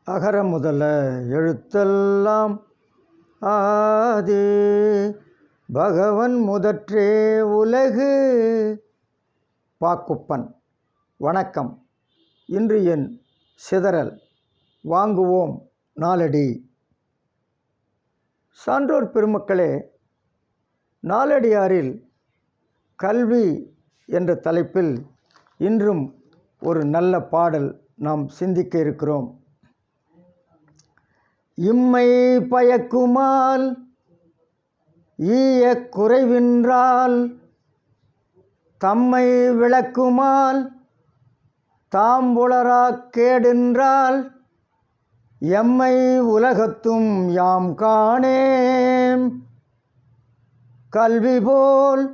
அகர முதல எழுத்தெல்லாம் ஆதி பகவன் முதற்றே உலகு. பாக்குப்பன். வணக்கம். இன்று என் சிதறல் வாங்குவோம் நாலடி. சான்றோர் பெருமக்களே, நாலடியாரில் கல்வி என்ற தலைப்பில் இன்றும் ஒரு நல்ல பாடல் நாம் சிந்திக்க இருக்கிறோம். இம்மை பயக்குமால் ஈய குறைவின்றால் தம்மை விளக்குமால் தாம்புலரா கேடென்றால் எம்மை உலகத்தும் யாம் காணேம். கல்வி போல்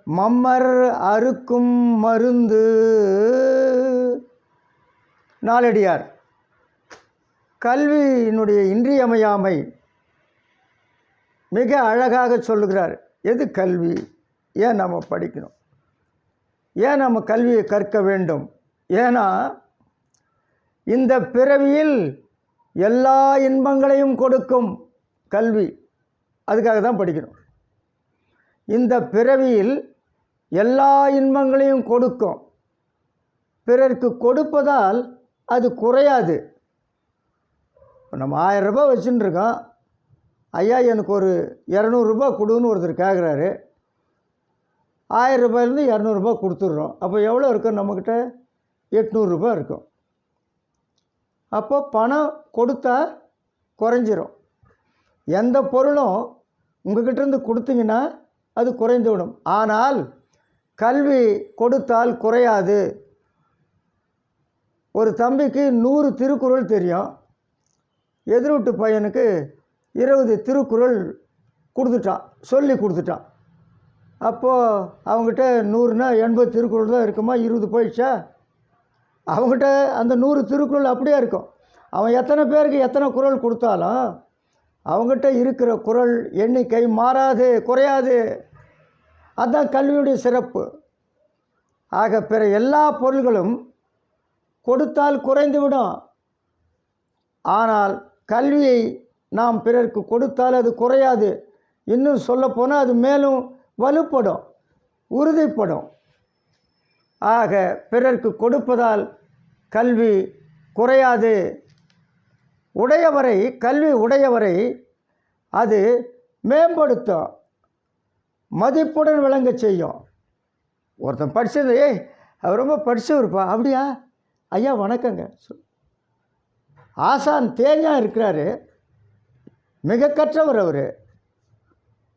மம்மர் அறுக்கும் மருந்து. நாலடியார் கல்வியினுடைய இன்றியமையாமை மிக அழகாக சொல்லுகிறார். எது கல்வி? ஏன் நம்ம படிக்கணும்? ஏன் நம்ம கல்வியை கற்க வேண்டும்? ஏன்னா இந்த பிறவியில் எல்லா இன்பங்களையும் கொடுக்கும் கல்வி. அதுக்காக தான் படிக்கணும். இந்த பிறவியில் எல்லா இன்பங்களையும் கொடுக்கும். பிறருக்கு கொடுப்பதால் அது குறையாது. நம்ம 1000 ரூபாய் வச்சுன்னு இருக்கோம். ஐயா எனக்கு ஒரு 200 ரூபாய் கொடுன்னு ஒருத்தர் கேட்குறாரு. 1000 ரூபாயிலேருந்து 200 ரூபாய் கொடுத்துட்றோம். அப்போ எவ்வளோ இருக்கும்? நம்மக்கிட்ட 800 ரூபாய் இருக்கும். அப்போ பணம் கொடுத்தா குறைஞ்சிரும். எந்த பொருளும் உங்கள்கிட்டருந்து கொடுத்தீங்கன்னா அது குறைந்து விடும். ஆனால் கல்வி கொடுத்தால் குறையாது. ஒரு தம்பிக்கு 100 திருக்குறள் தெரியும். எதிர்விட்டு பையனுக்கு 20 திருக்குறள் கொடுத்துட்டான், சொல்லி கொடுத்துட்டான். அப்போது அவங்ககிட்ட 100னா 80 திருக்குறள் தான் இருக்குமா? 20 போயிடுச்சா? அவங்ககிட்ட அந்த 100 திருக்குறள் அப்படியே இருக்கும். அவன் எத்தனை பேருக்கு எத்தனை குறள் கொடுத்தாலும் அவங்ககிட்ட இருக்கிற குறள் எண்ணிக்கை மாறாது, குறையாது. அதுதான் கல்வியுடைய சிறப்பு. ஆக பிற எல்லா பொருள்களும் கொடுத்தால் குறைந்துவிடும். ஆனால் கல்வியை நாம் பிறருக்கு கொடுத்தால் அது குறையாது. இன்னும் சொல்லப்போனால் அது மேலும் வலுப்படும், உறுதிப்படும். ஆக பிறருக்கு கொடுப்பதால் கல்வி குறையாது. உடையவரை, கல்வி உடையவரை அது மேம்படுத்தும், மதிப்புடன் விளங்க செய்யும். ஒருத்தன் படித்தது, அவர் ரொம்ப படித்தவருப்பா. அப்படியா? ஐயா வணக்கங்க. ஆசான் தேஞ்சா இருக்கிறாரு, மிக கற்றவர் அவர்.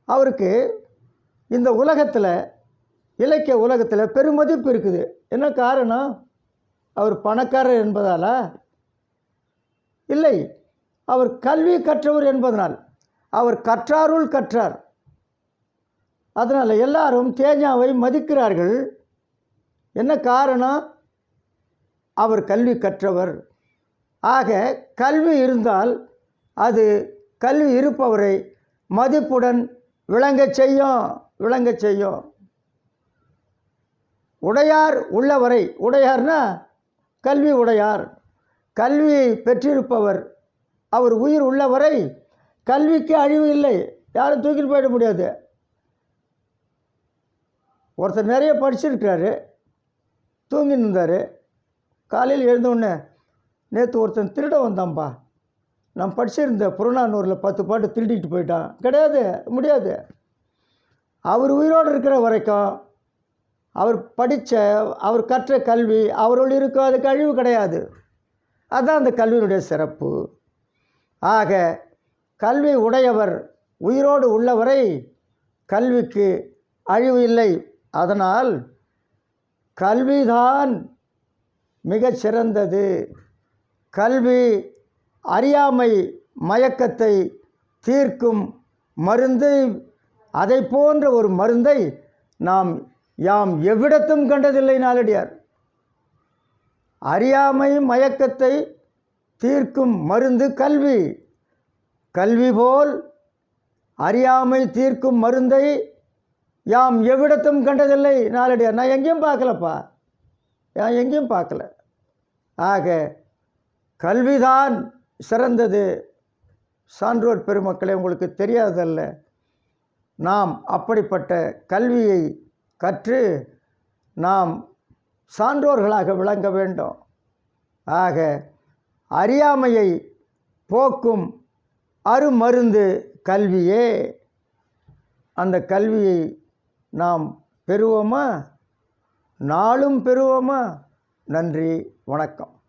அவருக்கு இந்த உலகத்தில், இலக்கிய உலகத்தில் பெருமதிப்பு இருக்குது. என்ன காரணம்? அவர் பணக்காரர் என்பதாலா? இல்லை, அவர் கல்வி கற்றவர் என்பதனால். அவர் கற்றாருள் கற்றார். அதனால் எல்லாரும் தேஞ்சாவை மதிக்கிறார்கள். என்ன காரணம்? அவர் கல்வி கற்றவர். ஆக கல்வி இருந்தால் அது கல்வி இருப்பவரை மதிப்புடன் விளங்கச் செய்யும். உடையார் உள்ளவரை, உடையார்னா கல்வி உடையார், கல்வியை பெற்றிருப்பவர், அவர் உயிர் உள்ளவரை கல்விக்கு அழிவு இல்லை. யாரும் தூக்கிட்டு போயிட முடியாது. ஒருத்தர் நிறைய படிச்சிருக்கிறாரு, தூங்கின்னு இருந்தார். காலையில் எழுந்தோடனே, நேற்று ஒருத்தன் திருட வந்தான்ப்பா, நான் படிச்சிருந்த புறநானூரில் 10 பாட்டு திருடிட்டு போயிட்டான். கிடையாது, முடியாது. அவர் உயிரோடு இருக்கிற வரைக்கும் அவர் படித்த, அவர் கற்ற கல்வி அவரோடு இருக்கும். அதுக்கு அழிவு கிடையாது. அதுதான் அந்த கல்வியினுடைய சிறப்பு. ஆக கல்வி உடையவர் உயிரோடு உள்ளவரை கல்விக்கு அழிவு இல்லை. அதனால் கல்விதான் மிகச் சிறந்தது. கல்வி அறியாமை மயக்கத்தை தீர்க்கும் மருந்து. அதை போன்ற ஒரு மருந்தை யாம் எவ்விடத்தும் கண்டதில்லை. நாலடியார் அறியாமை மயக்கத்தை தீர்க்கும் மருந்து கல்வி. கல்வி போல் அறியாமை தீர்க்கும் மருந்தை யாம் எவ்விடத்தும் கண்டதில்லை. நாலடியார். நான் எங்கேயும் பார்க்கலப்பா, நான் எங்கேயும் பார்க்கல. ஆக கல்விதான் சிறந்தது சான்றோர் பெருமக்களே, உங்களுக்கு தெரியாதல்ல. நாம் அப்படிப்பட்ட கல்வியை கற்று நாம் சான்றோர்களாக விளங்க வேண்டும். ஆக அறியாமையை போக்கும் அருமருந்து கல்வியே. அந்த கல்வியை நாம் பெறுவோமா? நாளும் பெறுவோமா? நன்றி, வணக்கம்.